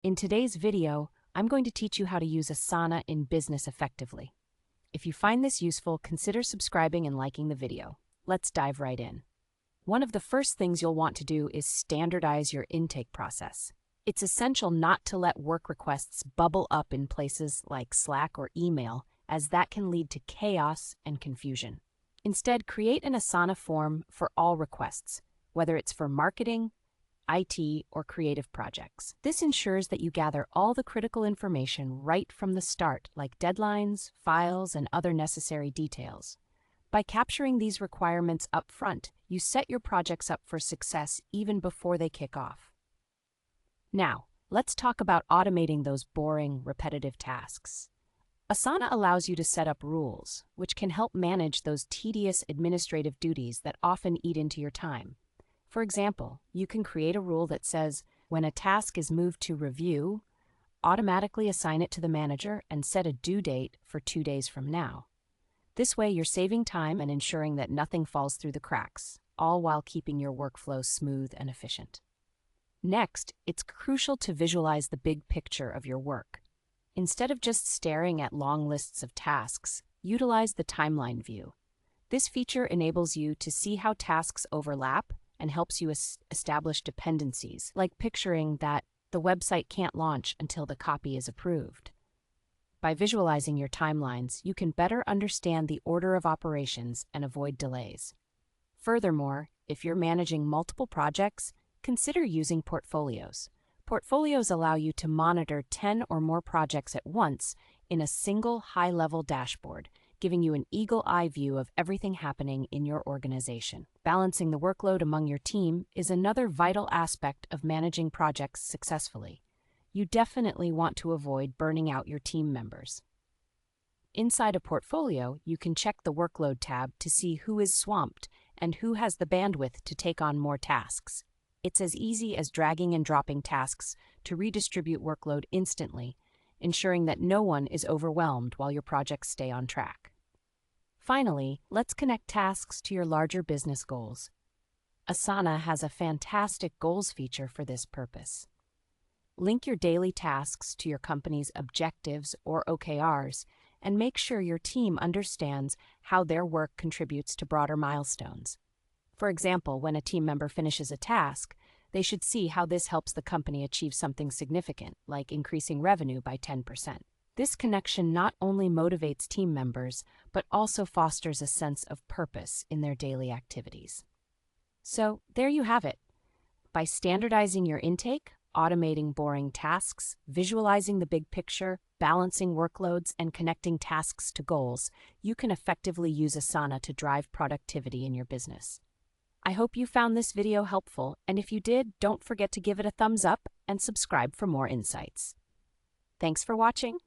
In today's video, I'm going to teach you how to use Asana in business effectively. If you find this useful, consider subscribing and liking the video. Let's dive right in. One of the first things you'll want to do is standardize your intake process. It's essential not to let work requests bubble up in places like Slack or email, as that can lead to chaos and confusion. Instead, create an Asana form for all requests, whether it's for marketing, IT, or creative projects. This ensures that you gather all the critical information right from the start, like deadlines, files, and other necessary details. By capturing these requirements up front, you set your projects up for success even before they kick off. Now, let's talk about automating those boring, repetitive tasks. Asana allows you to set up rules, which can help manage those tedious administrative duties that often eat into your time. For example, you can create a rule that says, when a task is moved to review, automatically assign it to the manager and set a due date for 2 days from now. This way, you're saving time and ensuring that nothing falls through the cracks, all while keeping your workflow smooth and efficient. Next, it's crucial to visualize the big picture of your work. Instead of just staring at long lists of tasks, utilize the timeline view. This feature enables you to see how tasks overlap and helps you establish dependencies, like picturing that the website can't launch until the copy is approved. By visualizing your timelines, you can better understand the order of operations and avoid delays. Furthermore, if you're managing multiple projects, consider using portfolios. Portfolios allow you to monitor 10 or more projects at once in a single high-level dashboard, giving you an eagle-eye view of everything happening in your organization. Balancing the workload among your team is another vital aspect of managing projects successfully. You definitely want to avoid burning out your team members. Inside a portfolio, you can check the workload tab to see who is swamped and who has the bandwidth to take on more tasks. It's as easy as dragging and dropping tasks to redistribute workload instantly, ensuring that no one is overwhelmed while your projects stay on track. Finally, let's connect tasks to your larger business goals. Asana has a fantastic goals feature for this purpose. Link your daily tasks to your company's objectives or OKRs, and make sure your team understands how their work contributes to broader milestones. For example, when a team member finishes a task, they should see how this helps the company achieve something significant, like increasing revenue by 10%. This connection not only motivates team members, but also fosters a sense of purpose in their daily activities. So, there you have it. By standardizing your intake, automating boring tasks, visualizing the big picture, balancing workloads, and connecting tasks to goals, you can effectively use Asana to drive productivity in your business. I hope you found this video helpful, and if you did, don't forget to give it a thumbs up and subscribe for more insights. Thanks for watching.